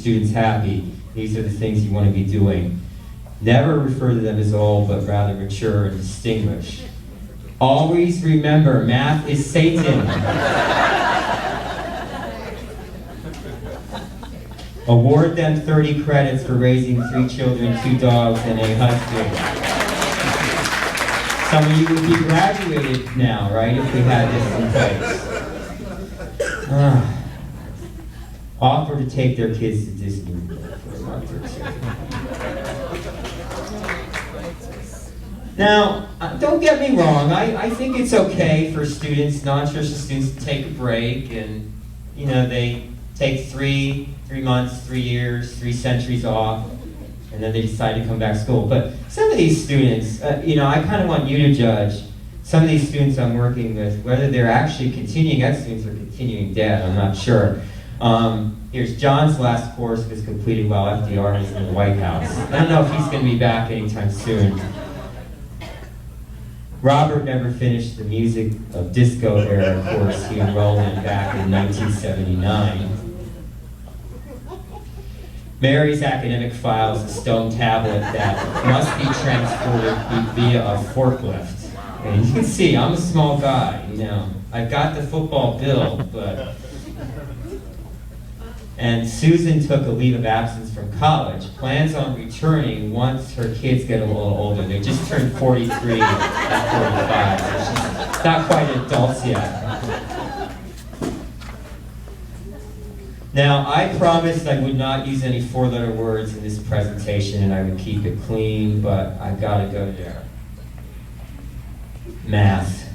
students happy, these are the things you want to be doing. Never refer to them as old, but rather mature and distinguished. Always remember, math is Satan. Award them 30 credits for raising 3 children, 2 dogs, and a husband. Some of you would be graduated now, right, if we had this in place. Offer to take their kids to Disney World for a month or 2. Now, don't get me wrong, I think it's okay for students, non-traditional students, to take a break, and, you know, they take 3 months, 3 years, 3 centuries off, and then they decide to come back to school. But some of these students, you know, I kind of want you to judge some of these students I'm working with, whether they're actually continuing ed students or continuing dead, I'm not sure. Here's John's last course was completed while FDR was in the White House. I don't know if he's going to be back anytime soon. Robert never finished the music of disco era course he enrolled in back in 1979. Mary's academic file is a stone tablet that must be transported via a forklift. And you can see, I'm a small guy, you know. I've got the football build, but... And Susan took a leave of absence from college, plans on returning once her kids get a little older. They just turned 43 and 45, so she's not quite adults yet. Now, I promised I would not use any 4-letter words in this presentation and I would keep it clean, but I've got to go there. Math.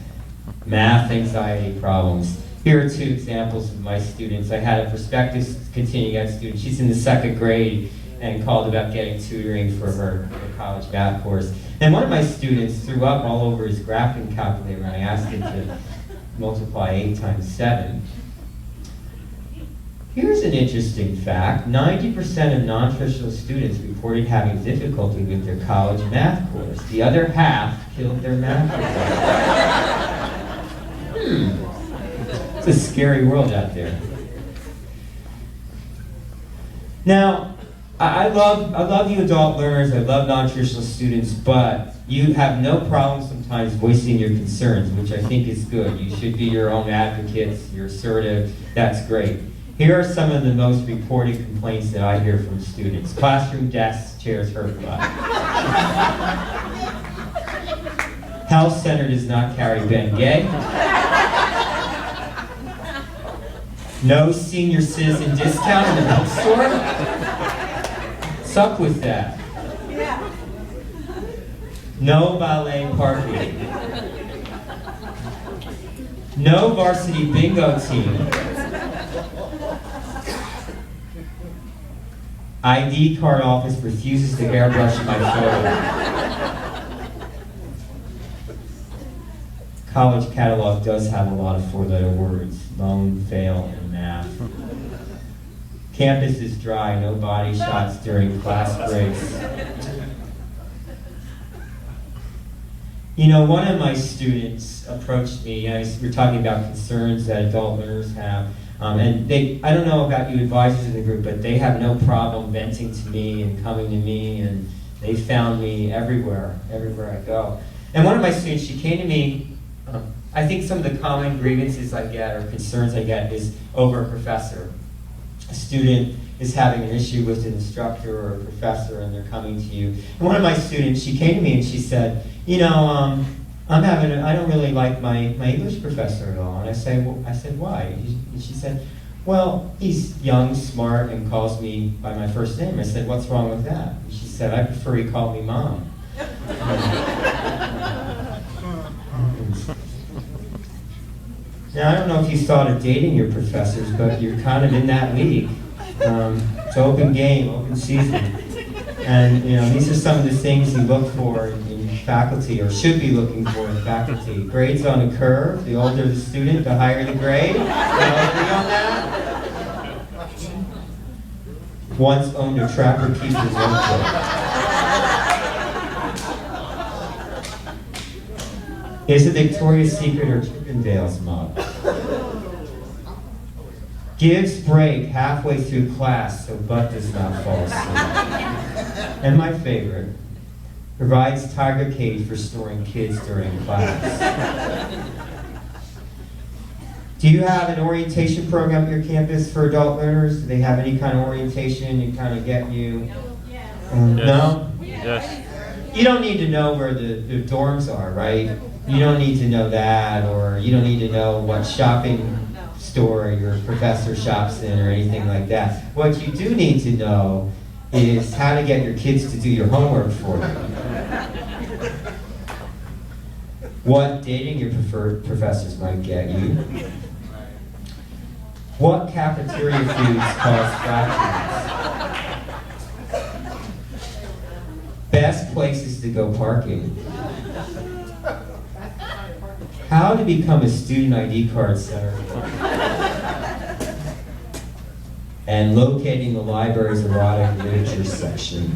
Math anxiety problems. Here are 2 examples of my students. I had a prospective continuing ed student. She's in the 2nd grade and called about getting tutoring for her college math course. And one of my students threw up all over his graphing calculator when I asked him to multiply 8 times 7. Here's an interesting fact. 90% of non-traditional students reported having difficulty with their college math course. The other half killed their math course. It's a scary world out there. Now, I love you adult learners, I love non-traditional students, but you have no problem sometimes voicing your concerns, which I think is good. You should be your own advocates, you're assertive, that's great. Here are some of the most reported complaints that I hear from students. Classroom desks, chairs hurt a lot. Health center does not carry Bengay. No senior citizen discount in the bookstore? What's up with that? No ballet parking. No varsity bingo team. ID card office refuses to airbrush my photo. College catalog does have a lot of 4-letter words. Loan, fail, and math. Campus is dry, no body shots during class breaks. You know, one of my students approached me, we're talking about concerns that adult learners have, and I don't know about you advisors in the group, but they have no problem venting to me and coming to me, and they found me everywhere I go. And one of my students, she came to me, I think some of the common grievances I get or concerns I get is over a professor. A student is having an issue with an instructor or a professor and they're coming to you. And one of my students, she came to me and she said, you know, I don't really like my English professor at all. And I said, why? And she said, well, he's young, smart, and calls me by my first name. I said, what's wrong with that? And she said, I prefer he call me Mom. Now, I don't know if you thought of dating your professors, but you're kind of in that league. It's open game, open season. And, you know, these are some of the things you look for in faculty, or should be looking for in faculty. Grades on a curve. The older the student, the higher the grade. You all agree on that? Once owned a Trapper Keeper's notebook. Is it Victoria's Secret or Chippendale's model? Gives break halfway through class so butt does not fall asleep. And my favorite, provides tiger cage for storing kids during class. Do you have an orientation program at your campus for adult learners? Do they have any kind of orientation to kind of get you? No? Yes. You don't need to know where the dorms are, right? You don't need to know that, or you don't need to know what shopping store your professor shops in or anything like that. What you do need to know is how to get your kids to do your homework for you. What dating your preferred professors might get you. What cafeteria foods cause flatulence. Best places to go parking. How to become a student ID card center. And locating the library's erotic literature section.